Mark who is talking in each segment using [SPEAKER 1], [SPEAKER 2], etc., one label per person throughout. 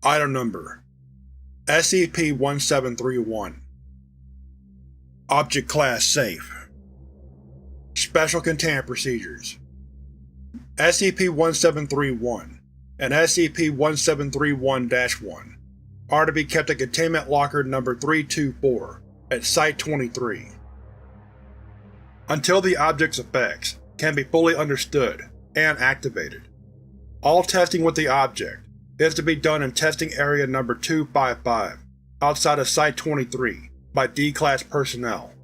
[SPEAKER 1] Item Number: SCP-1731. Object Class Safe. Special Containment Procedures. SCP-1731 and SCP-1731-1 are to be kept at Containment Locker Number 324 at Site-23. Until the object's effects can be fully understood and activated, all testing with the object is to be done in Testing Area Number 255 outside of Site-23 by D-Class personnel.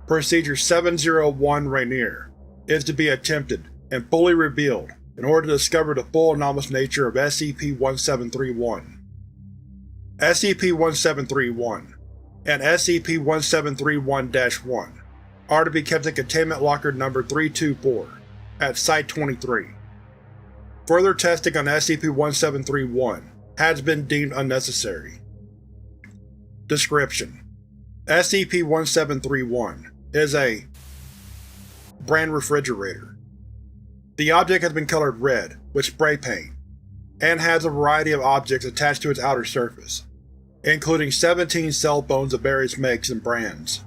[SPEAKER 1] Procedure 701 Rainier is to be attempted and fully revealed in order to discover the full anomalous nature of SCP-1731. SCP-1731 and SCP-1731-1 are to be kept at Containment Locker Number 324 at Site-23. Further testing on SCP-1731 has been deemed unnecessary. Description: SCP-1731 is a brand refrigerator. The object has been colored red with spray paint and has a variety of objects attached to its outer surface, including 17 cell phones of various makes and brands.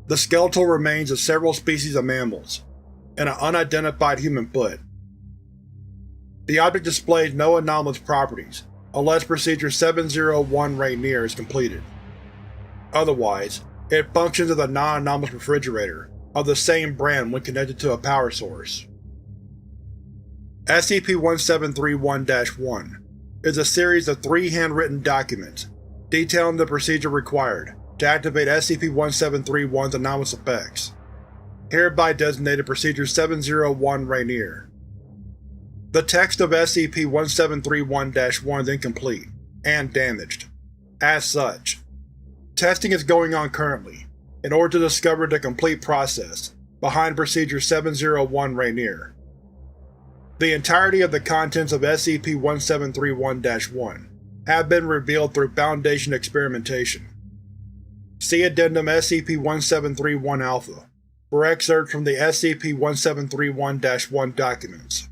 [SPEAKER 1] The skeletal remains of several species of mammals, and an unidentified human foot. The object displays no anomalous properties unless Procedure 701 Rainier is completed. Otherwise, it functions as a non-anomalous refrigerator of the same brand when connected to a power source. SCP-1731-1 is a series of 3 handwritten documents detailing the procedure required to activate SCP-1731's anomalous effects, hereby designated Procedure 701 Rainier. The text of SCP-1731-1 is incomplete and damaged. As such, testing is going on currently in order to discover the complete process behind Procedure 701 Rainier. The entirety of the contents of SCP-1731-1 have been revealed through Foundation experimentation. See Addendum SCP-1731-Alpha for excerpts from the SCP-1731-1 documents.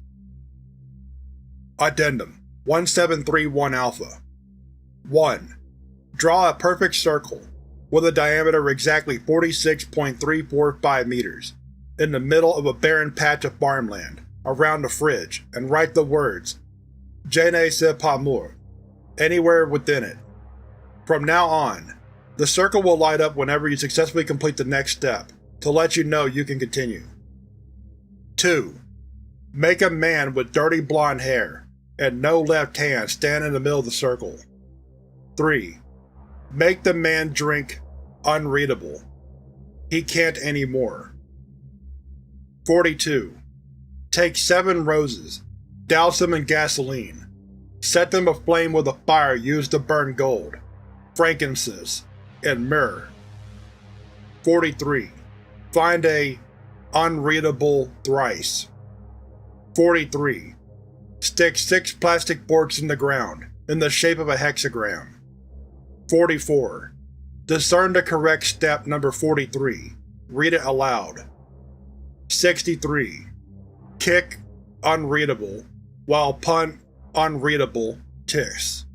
[SPEAKER 1] Addendum 1731-Alpha 1. Draw a perfect circle with a diameter of exactly 46.345 meters in the middle of a barren patch of farmland around the fridge and write the words Je ne sais pas moi anywhere within it. From now on, the circle will light up whenever you successfully complete the next step to let you know you can continue. 2. Make a man with dirty blonde hair and no left hand stand in the middle of the circle. 3. Make the man drink unreadable. He can't anymore. 42. Take 7 roses, douse them in gasoline, set them aflame with a fire used to burn gold, frankincense, and myrrh. 43. Find a unreadable thrice. 43. Stick 6 plastic forks in the ground in the shape of a hexagram. 44. Discern the correct step number 43. Read it aloud. 63. Kick unreadable while punt unreadable ticks.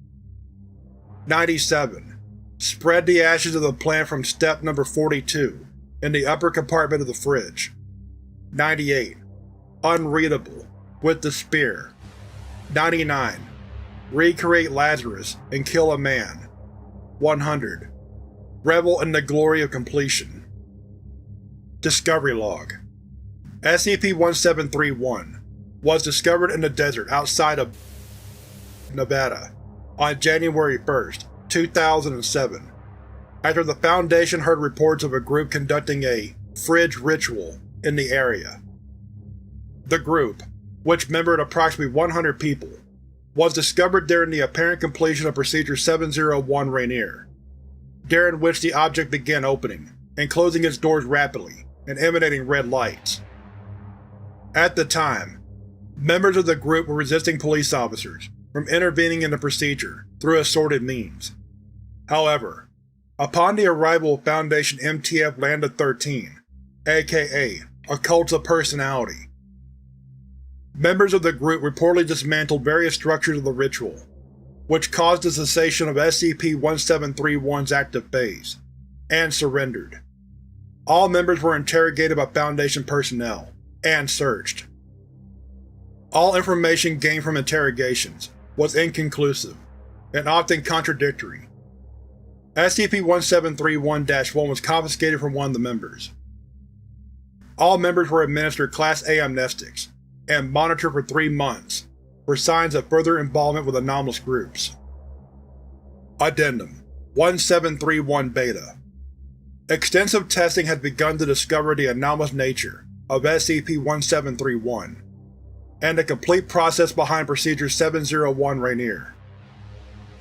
[SPEAKER 1] 97. Spread the ashes of the plant from step number 42 in the upper compartment of the fridge. 98. Unreadable with the spear. 99. Recreate Lazarus and kill a man. 100. Revel in the glory of completion. Discovery Log: SCP-1731 was discovered in the desert outside of Nevada on January 1, 2007, after the Foundation heard reports of a group conducting a fridge ritual in the area. The group, which numbered approximately 100 people, was discovered during the apparent completion of Procedure 701 Rainier, during which the object began opening and closing its doors rapidly and emanating red lights. At the time, members of the group were resisting police officers from intervening in the procedure through assorted means. However, upon the arrival of Foundation MTF Lambda 13, aka Occults of Personality, members of the group reportedly dismantled various structures of the ritual, which caused the cessation of SCP-1731's active phase, and surrendered. All members were interrogated by Foundation personnel, and searched. All information gained from interrogations was inconclusive, and often contradictory. SCP-1731-1 was confiscated from one of the members. All members were administered Class A amnestics, and monitored for 3 months for signs of further involvement with anomalous groups. Addendum 1731 Beta. Extensive testing has begun to discover the anomalous nature of SCP-1731, and the complete process behind Procedure 701 Rainier.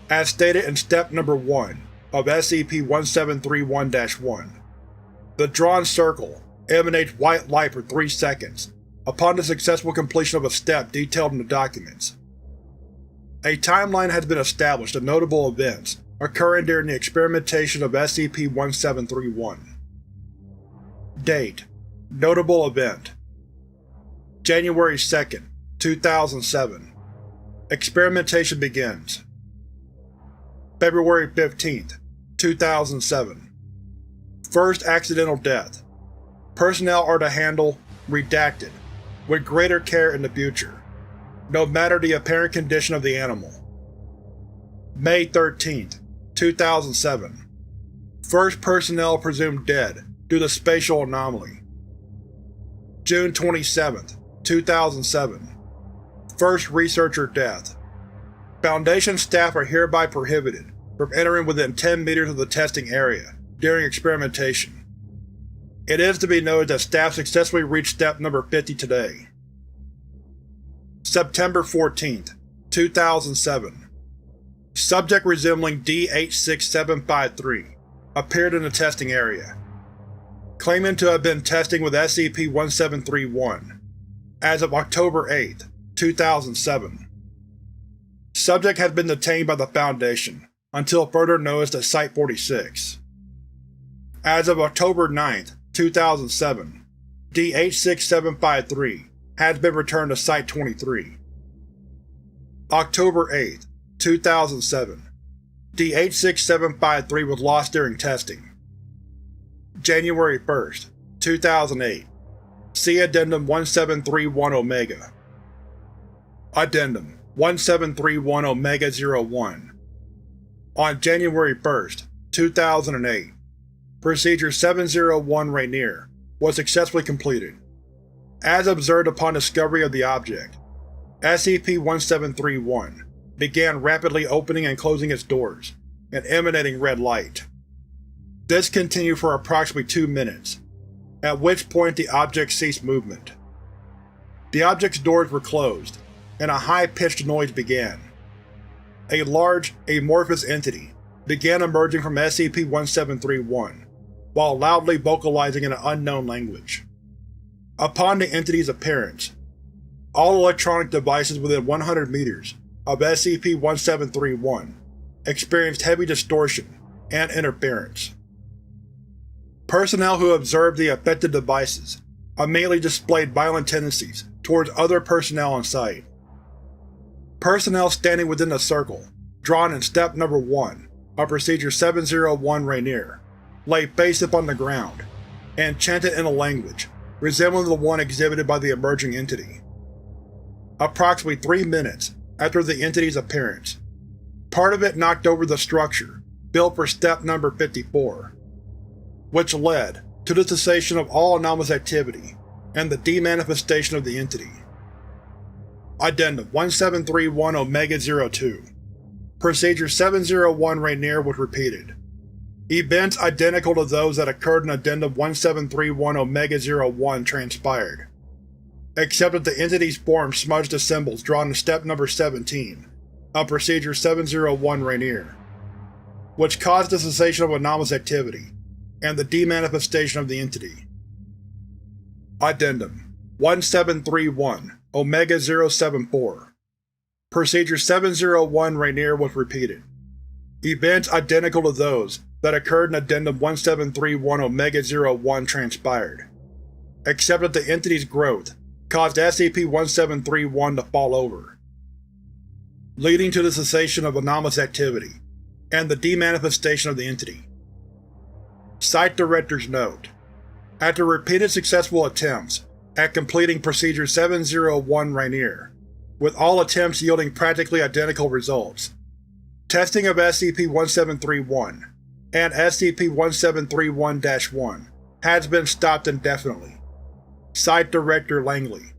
[SPEAKER 1] As stated in Step No. 1 of SCP-1731-1, the drawn circle emanates white light for 3 seconds upon the successful completion of a step detailed in the documents. A timeline has been established of notable events occurring during the experimentation of SCP-1731. Date: Notable event: January 2, 2007. Experimentation begins. February 15, 2007. First accidental death. Personnel are to handle redacted with greater care in the future, no matter the apparent condition of the animal. May 13, 2007. First personnel presumed dead due to spatial anomaly. June 27, 2007. First researcher death. Foundation staff are hereby prohibited from entering within 10 meters of the testing area during experimentation. It is to be noted that staff successfully reached Step No. 50 today. September 14, 2007. Subject resembling D-86753 appeared in the testing area, claiming to have been testing with SCP-1731 as of October 8, 2007. Subject has been detained by the Foundation until further notice at Site-46. As of October 9, 2007, D-86753 has been returned to Site-23. October 8, 2007. D-86753 was lost during testing. January 1, 2008. See Addendum 1731 Omega. Addendum 1731 Omega-01. On January 1, 2008, Procedure 701 Rainier was successfully completed. As observed upon discovery of the object, SCP-1731 began rapidly opening and closing its doors and emanating red light. This continued for approximately 2 minutes, at which point the object ceased movement. The object's doors were closed, and a high-pitched noise began. A large, amorphous entity began emerging from SCP-1731, while loudly vocalizing in an unknown language. Upon the entity's appearance, all electronic devices within 100 meters of SCP-1731 experienced heavy distortion and interference. Personnel who observed the affected devices immediately displayed violent tendencies towards other personnel on site. Personnel standing within the circle, drawn in Step No. 1 of Procedure 701 Rainier, lay face up on the ground and chanted in a language resembling the one exhibited by the emerging entity. Approximately 3 minutes after the entity's appearance, part of it knocked over the structure built for Step No. 54, which led to the cessation of all anomalous activity and the demanifestation of the entity. Addendum 1731 Omega-02. Procedure 701 Rainier was repeated. Events identical to those that occurred in Addendum 1731 Omega-01 transpired, except that the entity's form smudged the symbols drawn in Step No. 17 of Procedure 701 Rainier, which caused the cessation of anomalous activity and the demanifestation of the entity. Addendum 1731 Omega-074. Procedure 701 Rainier was repeated. Events identical to those that occurred in Addendum 1731 Omega-01 transpired, except that the entity's growth caused SCP-1731 to fall over. leading to the cessation of anomalous activity, and the demanifestation of the entity. Site Director's Note: after repeated successful attempts at completing Procedure 701 Rainier, with all attempts yielding practically identical results, testing of SCP-1731 and SCP-1731-1 has been stopped indefinitely. Site Director Langley.